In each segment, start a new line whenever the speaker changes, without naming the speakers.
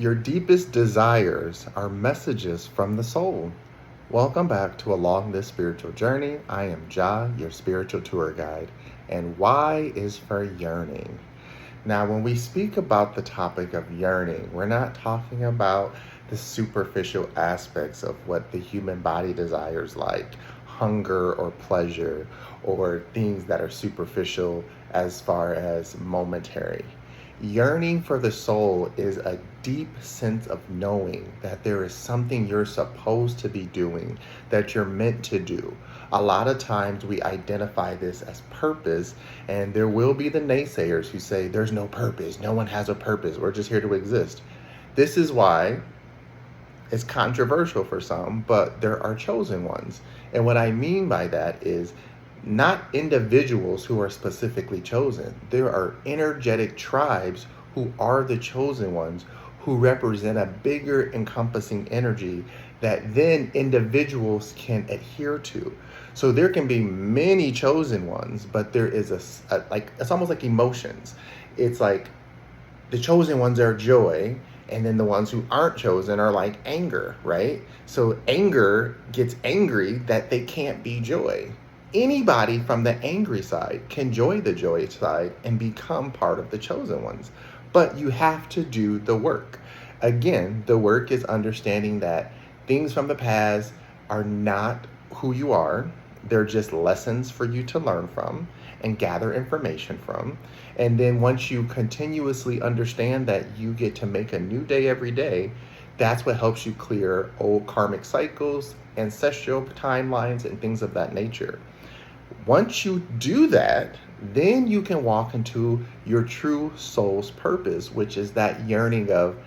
Your deepest desires are messages from the soul. Welcome back to Along This Spiritual Journey. I am Jah, your spiritual tour guide, and Y is for yearning. Now, when we speak about the topic of yearning, we're not talking about the superficial aspects of what the human body desires, like hunger or pleasure, or things that are superficial as far as momentary. Yearning for the soul is a deep sense of knowing that there is something you're supposed to be doing, that you're meant to do. A lot of times we identify this as purpose, and there will be the naysayers who say there's no purpose, no one has a purpose, we're just here to exist. This is why it's controversial for some, but there are chosen ones. And what I mean by that is not individuals who are specifically chosen. There are energetic tribes who are the chosen ones, who represent a bigger encompassing energy that then individuals can adhere to. So there can be many chosen ones, but there is a like, it's almost like emotions. It's like the chosen ones are joy, and then the ones who aren't chosen are like anger, right? So anger gets angry that they can't be joy. Anybody from the angry side can join the joy side and become part of the chosen ones. But you have to do the work. Again, the work is understanding that things from the past are not who you are. They're just lessons for you to learn from and gather information from. And then once you continuously understand that you get to make a new day every day, that's what helps you clear old karmic cycles, ancestral timelines, and things of that nature. Once you do that, then you can walk into your true soul's purpose, which is that yearning of,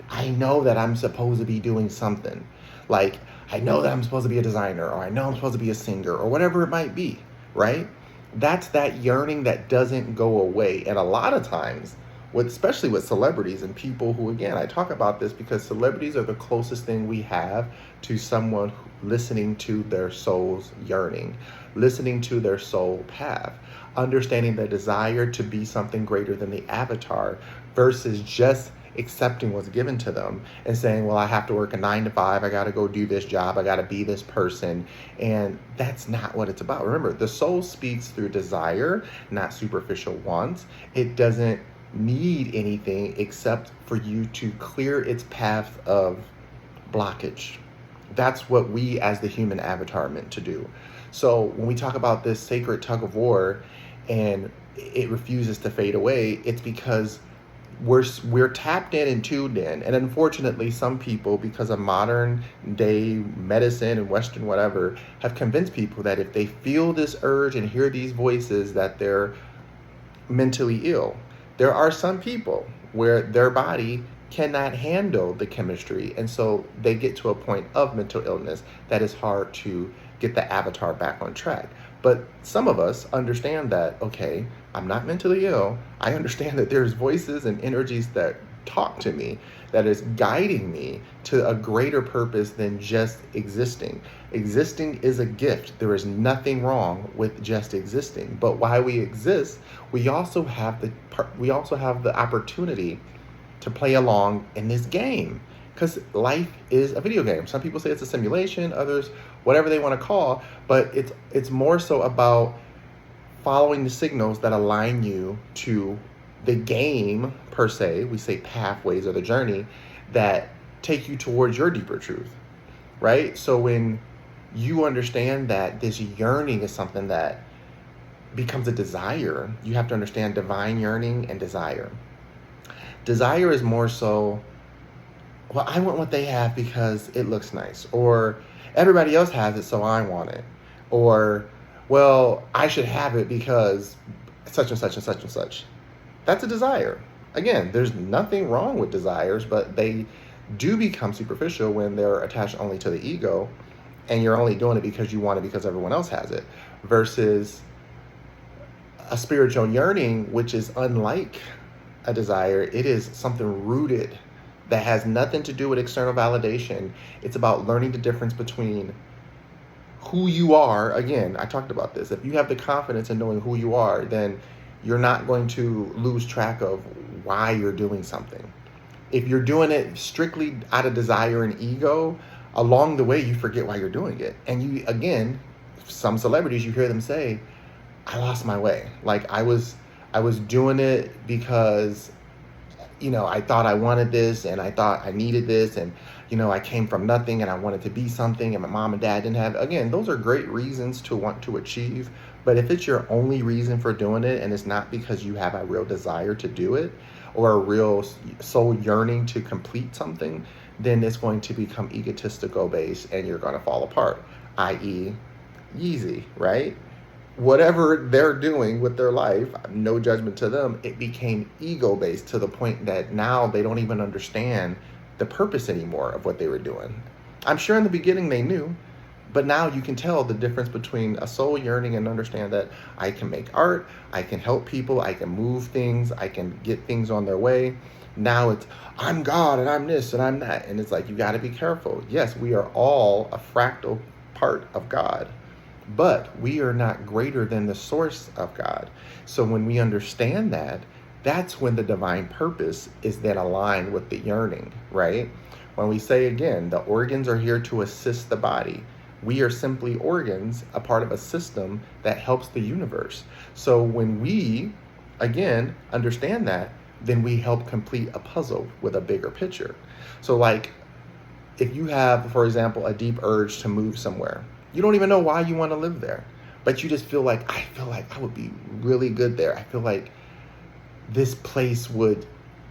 I know that I'm supposed to be doing something. Like, I know that I'm supposed to be a designer, or I know I'm supposed to be a singer, or whatever it might be, right? That's that yearning that doesn't go away. And a lot of times, especially with celebrities and people who, again, I talk about this because celebrities are the closest thing we have to someone listening to their soul's yearning, listening to their soul path, understanding the desire to be something greater than the avatar versus just accepting what's given to them and saying, well, I have to work a 9 to 5. I got to go do this job. I got to be this person. And that's not what it's about. Remember, the soul speaks through desire, not superficial wants. It doesn't need anything except for you to clear its path of blockage. That's what we as the human avatar are meant to do. So when we talk about this sacred tug of war and it refuses to fade away, it's because we're tapped in and tuned in. And unfortunately, some people, because of modern day medicine and Western whatever, have convinced people that if they feel this urge and hear these voices, that they're mentally ill. There are some people where their body cannot handle the chemistry, and so they get to a point of mental illness that is hard to get the avatar back on track. But some of us understand that, okay, I'm not mentally ill. I understand that there's voices and energies that talk to me, that is guiding me to a greater purpose than just existing. Existing is a gift. There is nothing wrong with just existing. But while we exist, we also have the opportunity to play along in this game, because life is a video game. Some people say it's a simulation, others whatever they want to call, but it's more so about following the signals that align you to the game per se. We say pathways or the journey that take you towards your deeper truth, right? So when you understand that this yearning is something that becomes a desire, you have to understand divine yearning and desire. Desire is more so, well, I want what they have because it looks nice, or everybody else has it, so I want it, or, well, I should have it because such and such and such and such. That's a desire. Again, there's nothing wrong with desires, but they do become superficial when they're attached only to the ego, and you're only doing it because you want it because everyone else has it, versus a spiritual yearning, which is unlike a desire. It is something rooted that has nothing to do with external validation. It's about learning the difference between who you are. Again, I talked about this. If you have the confidence in knowing who you are, then you're not going to lose track of why you're doing something. If you're doing it strictly out of desire and ego, along the way you forget why you're doing it. And you, again, some celebrities, you hear them say, I lost my way. Like I was doing it because, I thought I wanted this and I thought I needed this, and I came from nothing and I wanted to be something, and my mom and dad didn't have. Again, those are great reasons to want to achieve, but if it's your only reason for doing it and it's not because you have a real desire to do it or a real soul yearning to complete something, then it's going to become egotistical based and you're going to fall apart, i.e. Yeezy, right? Whatever they're doing with their life, no judgment to them, it became ego based to the point that now they don't even understand the purpose anymore of what they were doing. I'm sure in the beginning they knew, but now you can tell the difference between a soul yearning and understand that I can make art, I can help people, I can move things, I can get things on their way. Now it's, I'm God and I'm this and I'm that. And it's like, you got to be careful. Yes, we are all a fractal part of God, but we are not greater than the source of God. So when we understand that, that's when the divine purpose is then aligned with the yearning, right? When we say, again, the organs are here to assist the body, we are simply organs, a part of a system that helps the universe. So when we, again, understand that, then we help complete a puzzle with a bigger picture. So like, if you have, for example, a deep urge to move somewhere, you don't even know why you want to live there, but you just feel like I would be really good there. I feel like this place I would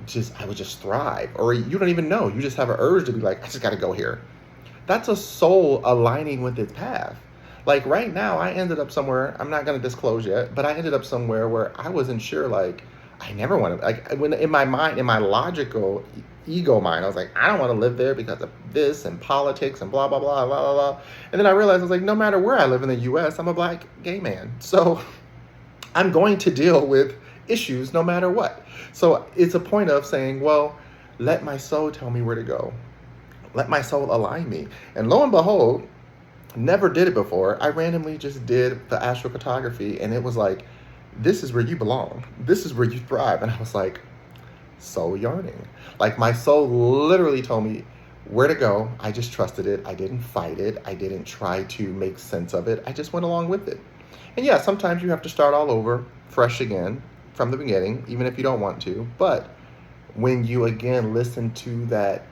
just thrive. Or you don't even know. You just have an urge to be like, I just got to go here. That's a soul aligning with its path. Like right now, I ended up somewhere, I'm not going to disclose yet, but I ended up somewhere where I wasn't sure, like, I never want to, like, when in my mind, in my logical ego mind, I was like, I don't want to live there because of this and politics and blah, blah, blah, blah, blah, blah. And then I realized, I was like, no matter where I live in the US, I'm a black gay man. So I'm going to deal with issues no matter what. So it's a point of saying, well, let my soul tell me where to go. Let my soul align me. And lo and behold, never did it before. I randomly just did the astrocartography, and it was like, this is where you belong. This is where you thrive. And I was like, soul yearning. Like my soul literally told me where to go. I just trusted it. I didn't fight it. I didn't try to make sense of it. I just went along with it. And yeah, sometimes you have to start all over, fresh again, from the beginning, even if you don't want to. But when you again listen to that,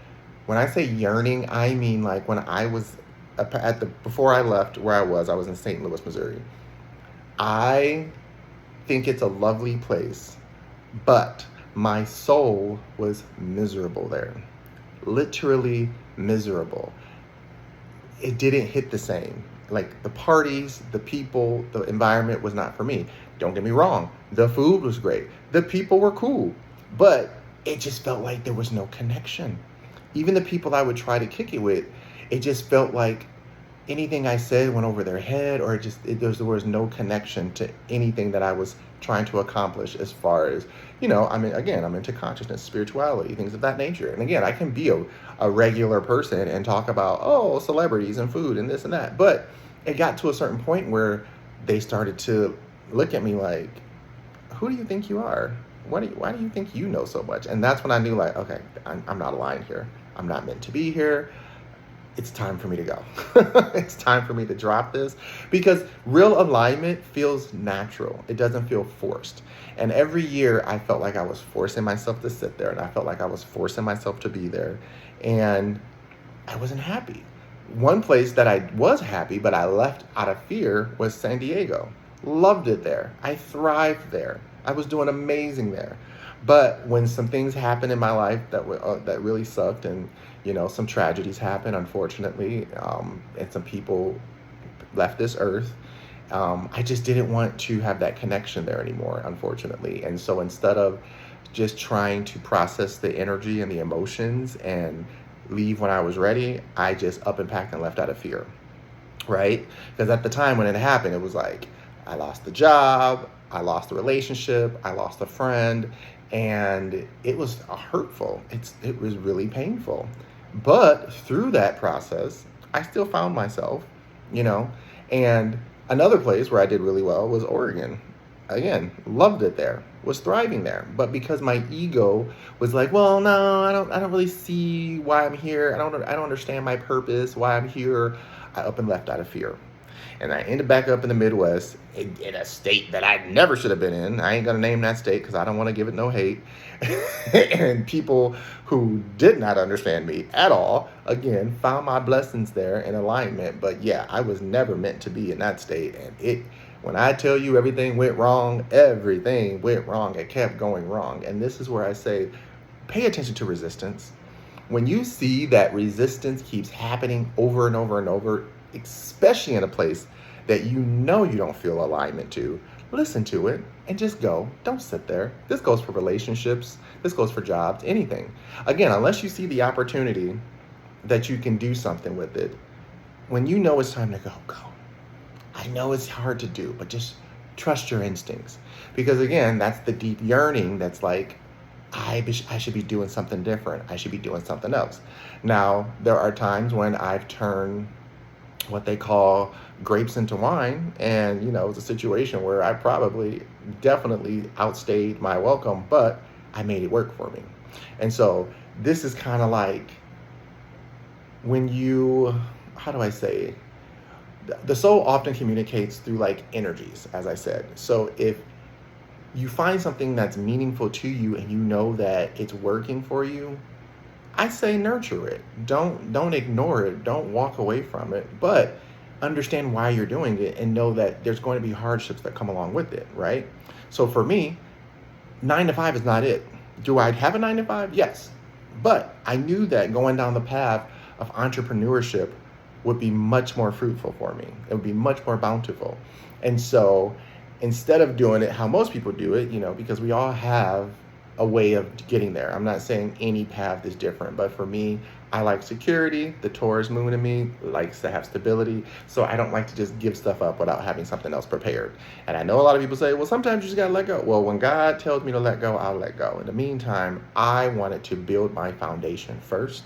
when I say yearning, I mean like when I was before I left where I was in St. Louis, Missouri. I think it's a lovely place, but my soul was miserable there. Literally miserable. It didn't hit the same. Like the parties, the people, the environment was not for me. Don't get me wrong. The food was great. The people were cool, but it just felt like there was no connection. Even the people I would try to kick it with, it just felt like anything I said went over their head, or there was no connection to anything that I was trying to accomplish as far as, I'm into consciousness, spirituality, things of that nature. And again, I can be a regular person and talk about, celebrities and food and this and that. But it got to a certain point where they started to look at me like, who do you think you are? Why do you think you know so much? And that's when I knew, like, okay, I'm not aligned here. I'm not meant to be here. It's time for me to go. It's time for me to drop this, because real alignment feels natural. It doesn't feel forced. And every year I felt like I was forcing myself to sit there, and I felt like I was forcing myself to be there, and I wasn't happy. One place that I was happy, but I left out of fear, was San Diego. Loved it there. I thrived there. I was doing amazing there. But when some things happened in my life that really sucked, and some tragedies happened, unfortunately, and some people left this earth, I just didn't want to have that connection there anymore, unfortunately. And so instead of just trying to process the energy and the emotions and leave when I was ready, I just up and packed and left out of fear, right? Because at the time when it happened, it was like, I lost the job, I lost the relationship, I lost a friend, and it was hurtful. It was really painful. But through that process, I still found myself, and another place where I did really well was Oregon. Again, loved it there. was thriving there. But because my ego was like, well, no, I don't really see why I'm here. I don't understand my purpose, why I'm here. I up and left out of fear. And I ended back up in the Midwest in a state that I never should have been in. I ain't going to name that state because I don't want to give it no hate. And people who did not understand me at all, again, found my blessings there in alignment. But yeah, I was never meant to be in that state. And when I tell you everything went wrong, everything went wrong. It kept going wrong. And this is where I say, pay attention to resistance. When you see that resistance keeps happening over and over and over, especially in a place that you know you don't feel alignment to, listen to it and just go. Don't sit there. This goes for relationships. This goes for jobs, anything. Again, unless you see the opportunity that you can do something with it, when you know it's time to go, go. I know it's hard to do, but just trust your instincts. Because again, that's the deep yearning that's like, I should be doing something different. I should be doing something else. Now, there are times when I've turned what they call grapes into wine, and it's a situation where I probably definitely outstayed my welcome, but I made it work for me. And so this is kind of like when how do I say, the soul often communicates through like energies, as I said. So if you find something that's meaningful to you and you know that it's working for you, I say nurture it. Don't ignore it. Don't walk away from it, but understand why you're doing it and know that there's going to be hardships that come along with it, right? So for me, 9 to 5 is not it. Do I have a 9 to 5? Yes. But I knew that going down the path of entrepreneurship would be much more fruitful for me. It would be much more bountiful. And so instead of doing it how most people do it, because we all have a way of getting there. I'm not saying any path is different, but for me, I like security. The Taurus moon in me likes to have stability. So I don't like to just give stuff up without having something else prepared. And I know a lot of people say, well, sometimes you just got to let go. Well, when God tells me to let go, I'll let go. In the meantime, I wanted to build my foundation first.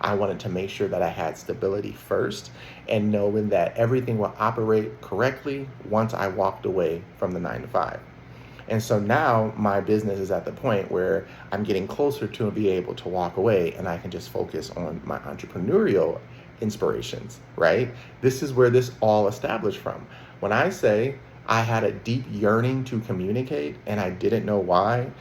I wanted to make sure that I had stability first, and knowing that everything will operate correctly once I walked away from the 9 to 5. And so now my business is at the point where I'm getting closer to be able to walk away, and I can just focus on my entrepreneurial inspirations, right? This is where this all established from. When I say I had a deep yearning to communicate and I didn't know why,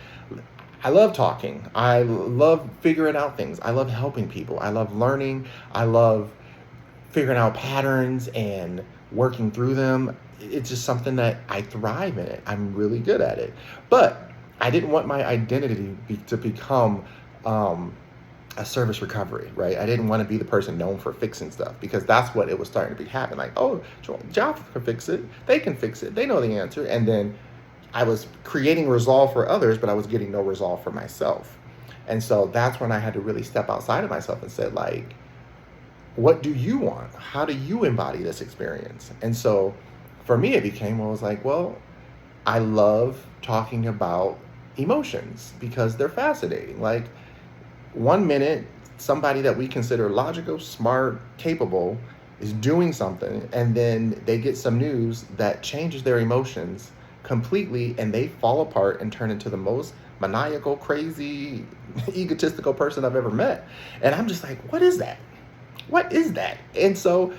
I love talking. I love figuring out things. I love helping people. I love learning. I love figuring out patterns and working through them. It's just something that I thrive in it. I'm really good at it. But I didn't want my identity to become a service recovery, right? I didn't want to be the person known for fixing stuff, because that's what it was starting to be happening. Like, oh, Job can fix it. They can fix it. They know the answer. And then I was creating resolve for others, but I was getting no resolve for myself. And so that's when I had to really step outside of myself and said, like, what do you want? How do you embody this experience? And so for me, it became, I was like, well, I love talking about emotions because they're fascinating. Like, 1 minute, somebody that we consider logical, smart, capable is doing something, and then they get some news that changes their emotions completely, and they fall apart and turn into the most maniacal, crazy, egotistical person I've ever met. And I'm just like, what is that? What is that? And so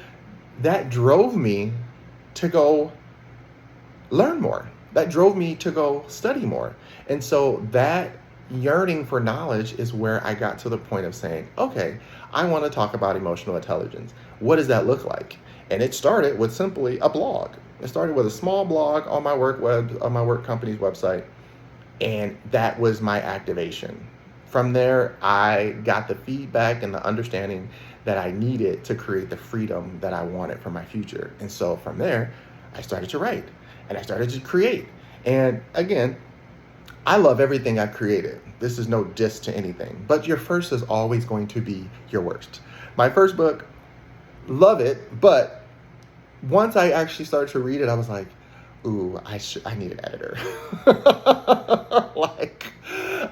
that drove me to go learn more. That drove me to go study more. And so that yearning for knowledge is where I got to the point of saying, okay, I want to talk about emotional intelligence. What does that look like? And it started with simply a blog. It started with a small blog on my work company's website, and that was my activation. From there, I got the feedback and the understanding that I needed to create the freedom that I wanted for my future. And so from there, I started to write and I started to create. And again, I love everything I've created. This is no diss to anything, but your first is always going to be your worst. My first book, love it, but once I actually started to read it, I was like, ooh, I need an editor. Like,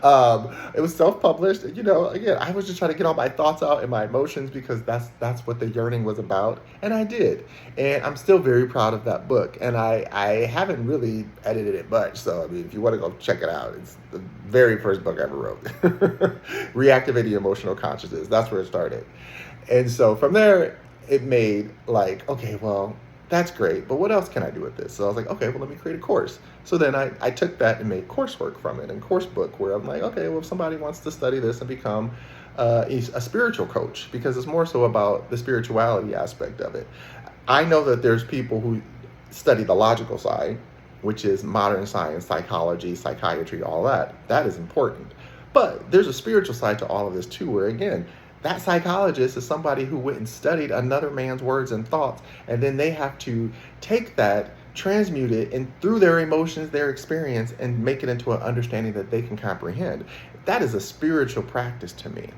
It was self-published. Again, I was just trying to get all my thoughts out and my emotions because that's what the yearning was about, and I did. And I'm still very proud of that book. And I haven't really edited it much, so I mean, if you want to go check it out, it's the very first book I ever wrote. Reactivating Emotional Consciousness. That's where it started. And so from there, it made like, okay, well, that's great, but what else can I do with this? So I was like, okay, well, let me create a course. So then I took that and made coursework from it and course book where I'm like, okay, well, if somebody wants to study this and become a spiritual coach, because it's more so about the spirituality aspect of it. I know that there's people who study the logical side, which is modern science, psychology, psychiatry, all that. That is important. But there's a spiritual side to all of this too, where again, that psychologist is somebody who went and studied another man's words and thoughts, and then they have to take that, transmute it, and through their emotions, their experience, and make it into an understanding that they can comprehend. That is a spiritual practice to me.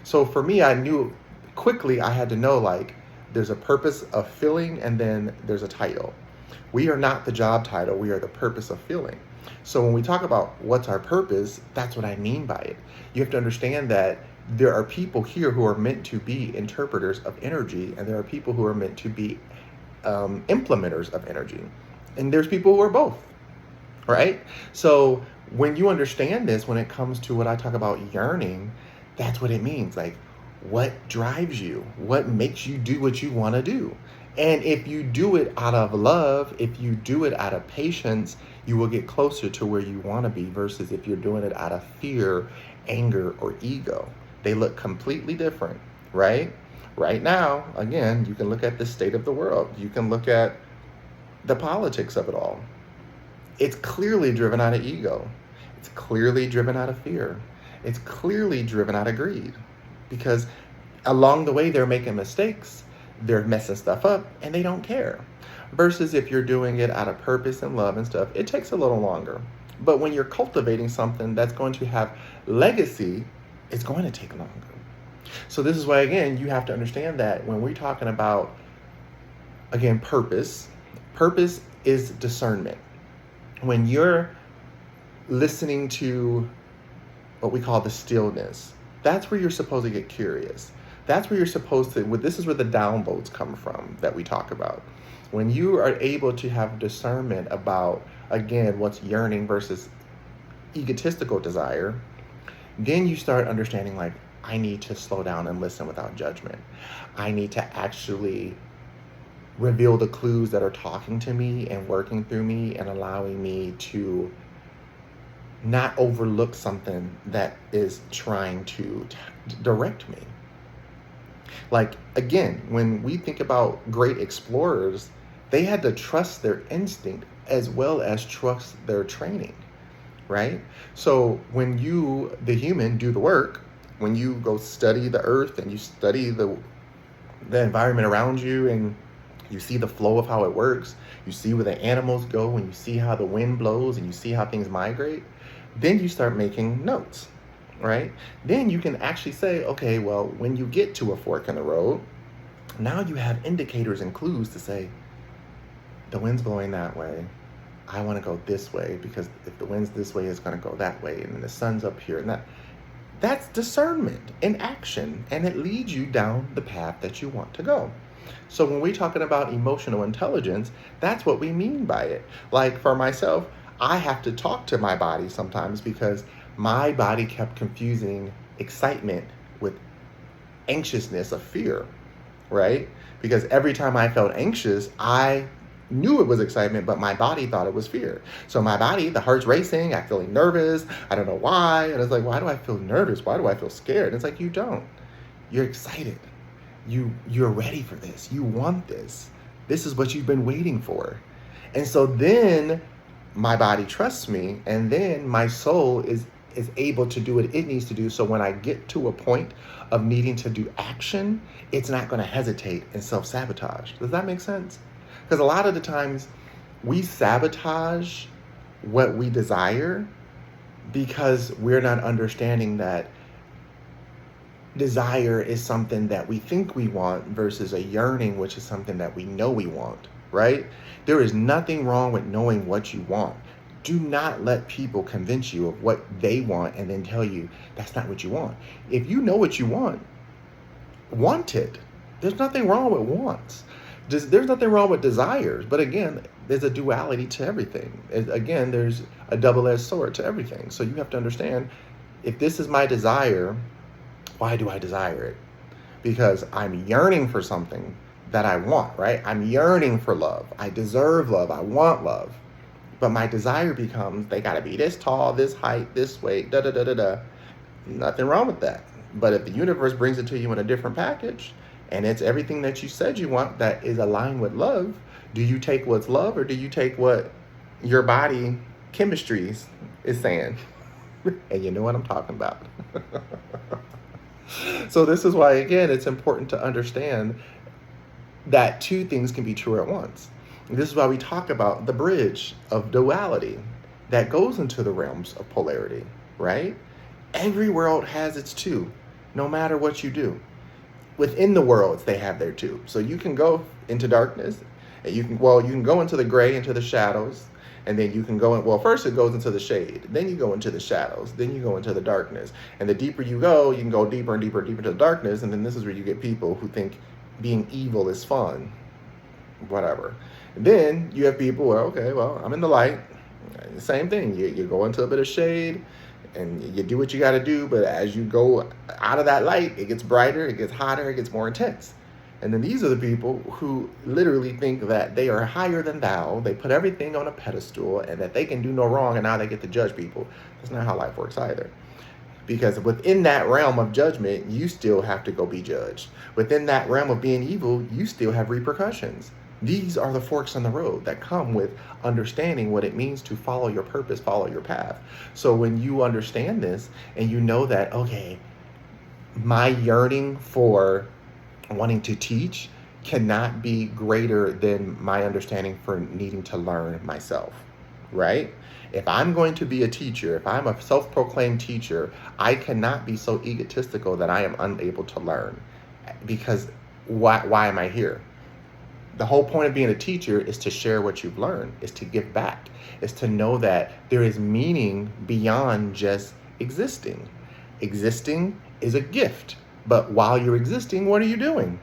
So for me, I knew quickly I had to know, like, there's a purpose of feeling, and then there's a title. We are not the job title, we are the purpose of feeling. So when we talk about what's our purpose, that's what I mean by it. You have to understand that there are people here who are meant to be interpreters of energy, and there are people who are meant to be implementers of energy. And there's people who are both, right? So when you understand this, when it comes to what I talk about yearning, that's what it means. Like, what drives you? What makes you do what you want to do? And if you do it out of love, if you do it out of patience, you will get closer to where you want to be versus if you're doing it out of fear, anger, or ego. They look completely different, right? Right now, again, you can look at the state of the world. You can look at the politics of it all. It's clearly driven out of ego. It's clearly driven out of fear. It's clearly driven out of greed. Because along the way, they're making mistakes. They're messing stuff up, and they don't care. Versus if you're doing it out of purpose and love and stuff, it takes a little longer. But when you're cultivating something that's going to have legacy, it's going to take longer. So this is why, again, you have to understand that when we're talking about, again, purpose is discernment. When you're listening to what we call the stillness, that's where you're supposed to get curious. That's where you're supposed to, this is where the downloads come from that we talk about. When you are able to have discernment about, again, what's yearning versus egotistical desire, then you start understanding, like, I need to slow down and listen without judgment. I need to actually reveal the clues that are talking to me and working through me and allowing me to not overlook something that is trying to direct me. Like, again, when we think about great explorers, they had to trust their instinct as well as trust their training. Right? So when you, the human, do the work, when you go study the earth and you study the environment around you and you see the flow of how it works, you see where the animals go and you see how the wind blows and you see how things migrate, then you start making notes, right? Then you can actually say, okay, well, when you get to a fork in the road, now you have indicators and clues to say, the wind's blowing that way. I want to go this way because if the wind's this way, it's going to go that way. And then the sun's up here and that's discernment in action. And it leads you down the path that you want to go. So when we're talking about emotional intelligence, that's what we mean by it. Like for myself, I have to talk to my body sometimes because my body kept confusing excitement with anxiousness of fear, right? Because every time I felt anxious, I knew it was excitement, but my body thought it was fear. So my body, the heart's racing, I'm feeling nervous. I don't know why. And it's like, why do I feel nervous? Why do I feel scared? And it's like, you don't. You're excited. You're ready for this. You want this. This is what you've been waiting for. And so then my body trusts me, and then my soul is able to do what it needs to do. So when I get to a point of needing to do action, it's not going to hesitate and self-sabotage. Does that make sense? Because a lot of the times we sabotage what we desire because we're not understanding that desire is something that we think we want versus a yearning, which is something that we know we want, right? There is nothing wrong with knowing what you want. Do not let people convince you of what they want and then tell you that's not what you want. If you know what you want it. There's nothing wrong with wants. There's nothing wrong with desires. But again, there's a duality to everything. Again, there's a double-edged sword to everything. So you have to understand, if this is my desire, why do I desire it? Because I'm yearning for something that I want, right? I'm yearning for love. I deserve love. I want love. But my desire becomes, they got to be this tall, this height, this weight, da da da da da. Nothing wrong with that. But if the universe brings it to you in a different package, and it's everything that you said you want that is aligned with love, do you take what's love, or do you take what your body chemistry is saying? And you know what I'm talking about. So this is why, again, it's important to understand that two things can be true at once. And this is why we talk about the bridge of duality that goes into the realms of polarity, right? Every world has its two, no matter what you do. Within the worlds, they have their two. So you can go into darkness, and you can go into the gray, into the shadows, and then you can go in, first it goes into the shade, then you go into the shadows, then you go into the darkness. And the deeper you can go deeper and deeper and deeper into the darkness, and then this is where you get people who think being evil is fun, whatever. And then you have people where, I'm in the light. Same thing, you go into a bit of shade, and you do what you got to do, but as you go out of that light, it gets brighter, it gets hotter, it gets more intense. And then these are the people who literally think that they are higher than thou. They put everything on a pedestal and that they can do no wrong, and now they get to judge people. That's not how life works either. Because within that realm of judgment, you still have to go be judged. Within that realm of being evil, you still have repercussions. These are the forks in the road that come with understanding what it means to follow your purpose, follow your path. So when you understand this and you know that, okay, my yearning for wanting to teach cannot be greater than my understanding for needing to learn myself, right? If I'm going to be a teacher, if I'm a self-proclaimed teacher, I cannot be so egotistical that I am unable to learn. Because why am I here? The whole point of being a teacher is to share what you've learned, is to give back, is to know that there is meaning beyond just existing. Existing is a gift, but while you're existing, what are you doing?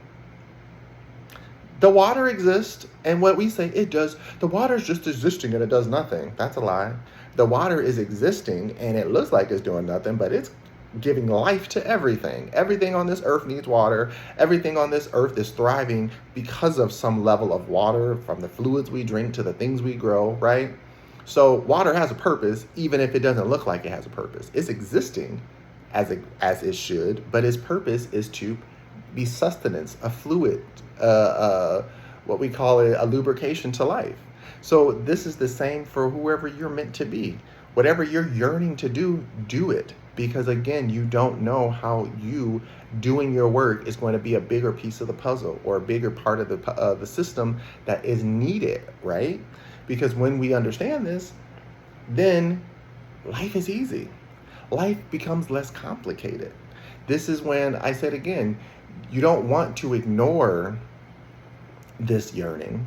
The water exists, and what we say, it does. The water is just existing and it does nothing. That's a lie. The water is existing and it looks like it's doing nothing, but it's giving life to everything. Everything on this earth needs water. Everything on this earth is thriving because of some level of water, from the fluids we drink to the things we grow, right? So water has a purpose, even if it doesn't look like it has a purpose. It's existing as it should, but its purpose is to be sustenance, a fluid, what we call a lubrication to life. So this is the same for whoever you're meant to be. Whatever you're yearning to do, do it. Because again, you don't know how you doing your work is going to be a bigger piece of the puzzle or a bigger part of the system that is needed, right? Because when we understand this, then life is easy. Life becomes less complicated. This is when I said again, you don't want to ignore this yearning,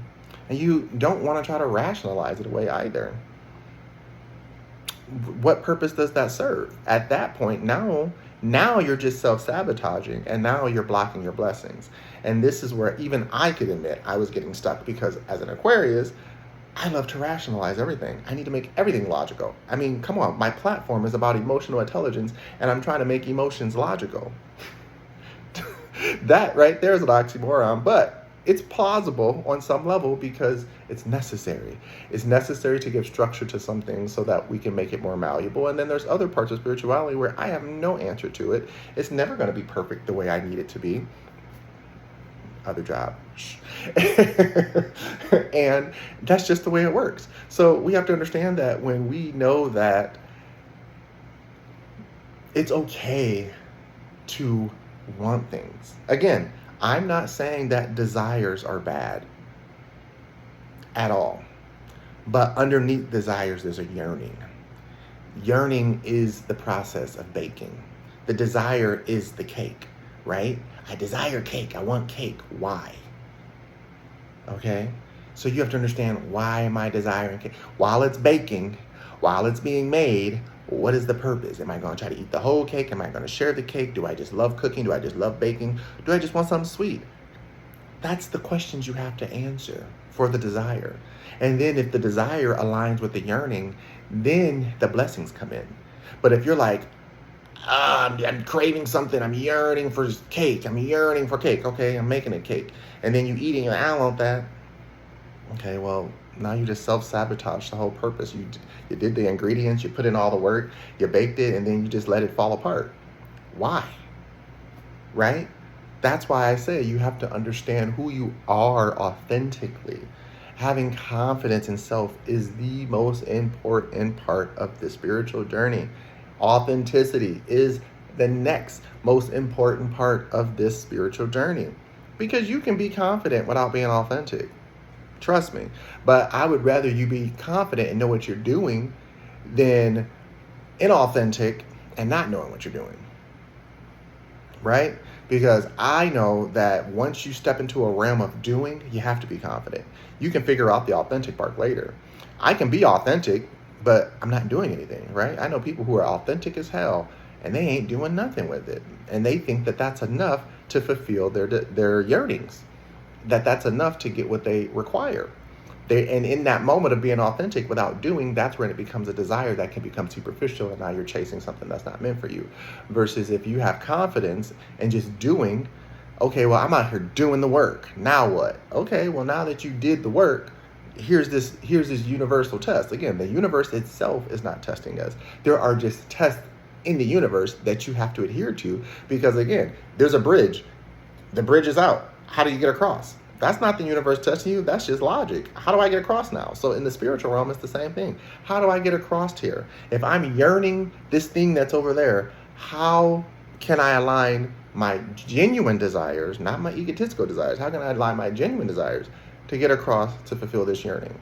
and you don't want to try to rationalize it away either. What purpose does that serve? At that point, now you're just self-sabotaging, and now you're blocking your blessings. And this is where even I could admit I was getting stuck, because as an Aquarius, I love to rationalize everything. I need to make everything logical. I mean, come on, my platform is about emotional intelligence, and I'm trying to make emotions logical. That right there is an oxymoron, but it's plausible on some level because it's necessary. It's necessary to give structure to some things so that we can make it more malleable. And then there's other parts of spirituality where I have no answer to it. It's never going to be perfect the way I need it to be. Other job. And that's just the way it works. So we have to understand that when we know that it's okay to want things. Again, I'm not saying that desires are bad at all. But underneath desires, there's a yearning. Yearning is the process of baking. The desire is the cake, right? I desire cake. I want cake. Why? Okay? So you have to understand, why am I desiring cake? While it's baking, while it's being made, what is the purpose? Am I going to try to eat the whole cake? Am I going to share the cake? Do I just love cooking? Do I just love baking? Do I just want something sweet? That's the questions you have to answer for the desire. And then if the desire aligns with the yearning, then the blessings come in. But if you're like, I'm craving something, I'm yearning for cake, I'm yearning for cake, okay, I'm making a cake, and then you eating, and I don't want that, okay, well, now you just self-sabotage the whole purpose. You did the ingredients, you put in all the work, you baked it, and then you just let it fall apart. Why? Right? That's why I say you have to understand who you are authentically. Having confidence in self is the most important part of the spiritual journey. Authenticity is the next most important part of this spiritual journey, because you can be confident without being authentic. Trust me. But I would rather you be confident and know what you're doing than inauthentic and not knowing what you're doing. Right? Because I know that once you step into a realm of doing, you have to be confident. You can figure out the authentic part later. I can be authentic, but I'm not doing anything, right? I know people who are authentic as hell, and they ain't doing nothing with it. And they think that that's enough to fulfill their yearnings, that that's enough to get what they require. And in that moment of being authentic without doing, that's when it becomes a desire that can become superficial, and now you're chasing something that's not meant for you. Versus if you have confidence and just doing, okay, well, I'm out here doing the work. Now what? Okay, well, now that you did the work, here's this universal test. Again, the universe itself is not testing us. There are just tests in the universe that you have to adhere to, because again, there's a bridge. The bridge is out. How do you get across? That's not the universe testing you. That's just logic. How do I get across now? So in the spiritual realm, it's the same thing. How do I get across here? If I'm yearning this thing that's over there, how can I align my genuine desires, not my egotistical desires? How can I align my genuine desires to get across to fulfill this yearning?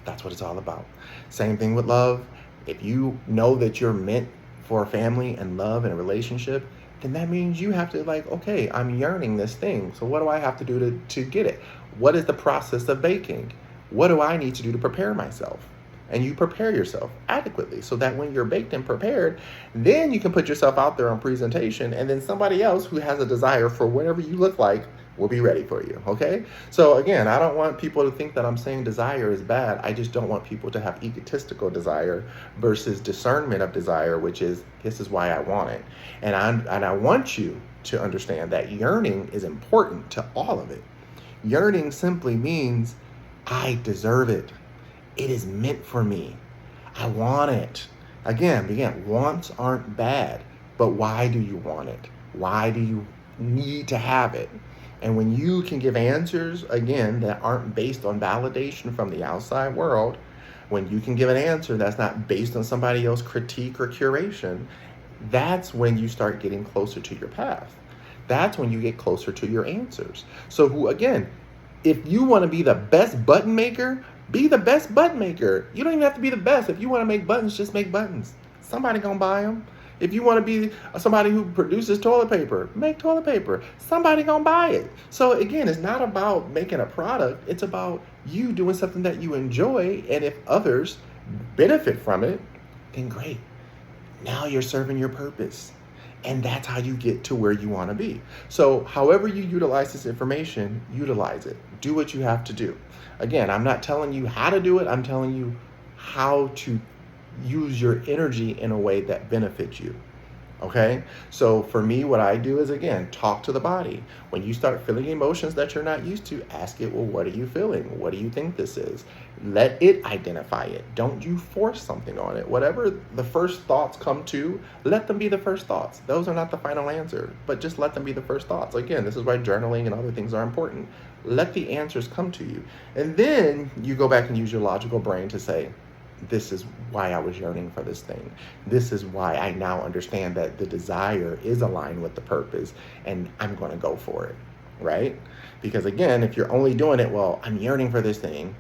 That's what it's all about. Same thing with love. If you know that you're meant for a family and love and a relationship, then that means you have to okay, I'm yearning this thing. So what do I have to do to get it? What is the process of baking? What do I need to do to prepare myself? And you prepare yourself adequately so that when you're baked and prepared, then you can put yourself out there on presentation, and then somebody else who has a desire for whatever you look like will be ready for you, okay? So again, I don't want people to think that I'm saying desire is bad. I just don't want people to have egotistical desire versus discernment of desire, which is, this is why I want it. And I want you to understand that yearning is important to all of it. Yearning simply means I deserve it. It is meant for me. I want it. Again, wants aren't bad, but why do you want it? Why do you need to have it? And when you can give answers, again, that aren't based on validation from the outside world, when you can give an answer that's not based on somebody else's critique or curation, that's when you start getting closer to your path. That's when you get closer to your answers. So again, if you want to be the best button maker, be the best button maker. You don't even have to be the best. If you want to make buttons, just make buttons. Somebody gonna buy them. If you want to be somebody who produces toilet paper, make toilet paper. Somebody gonna buy it. So again, it's not about making a product. It's about you doing something that you enjoy. And if others benefit from it, then great. Now you're serving your purpose. And that's how you get to where you want to be. So however you utilize this information, utilize it. Do what you have to do. Again, I'm not telling you how to do it. I'm telling you how to use your energy in a way that benefits you. Okay? So for me, what I do is, again, talk to the body. When you start feeling emotions that you're not used to, ask it, well, what are you feeling? What do you think this is? Let it identify it. Don't you force something on it. Whatever the first thoughts come to, let them be the first thoughts. Those are not the final answer, but just let them be the first thoughts. Again, this is why journaling and other things are important. Let the answers come to you. And then you go back and use your logical brain to say, this is why I was yearning for this thing. This is why I now understand that the desire is aligned with the purpose, and I'm going to go for it, right? Because again, if you're only doing it, well, I'm yearning for this thing,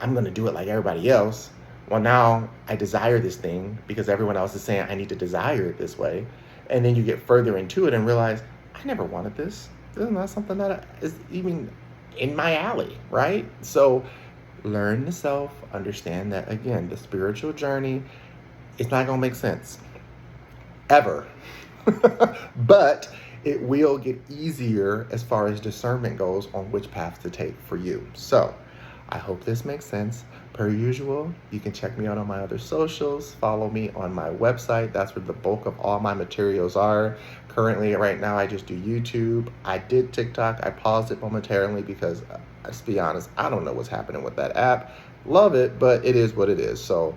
I'm going to do it like everybody else. Well, now I desire this thing because everyone else is saying I need to desire it this way. And then you get further into it and realize, I never wanted this. This is not something that is even in my alley, right? So learn the self, understand that, again, the spiritual journey, it's not going to make sense ever. But it will get easier as far as discernment goes on which path to take for you. So I hope this makes sense. Per usual, you can check me out on my other socials. Follow me on my website. That's where the bulk of all my materials are. Currently, right now, I just do YouTube. I did TikTok. I paused it momentarily because, let's be honest, I don't know what's happening with that app. Love it, but it is what it is. So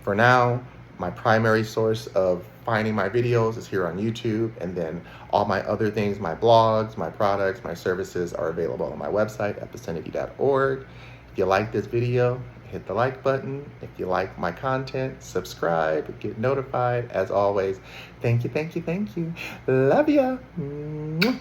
for now, my primary source of finding my videos is here on YouTube, and then all my other things, my blogs, my products, my services are available on my website, epicenity.org. If you like this video, hit the like button. If you like my content, subscribe, get notified. As always, thank you, thank you, thank you. Love ya. Mwah.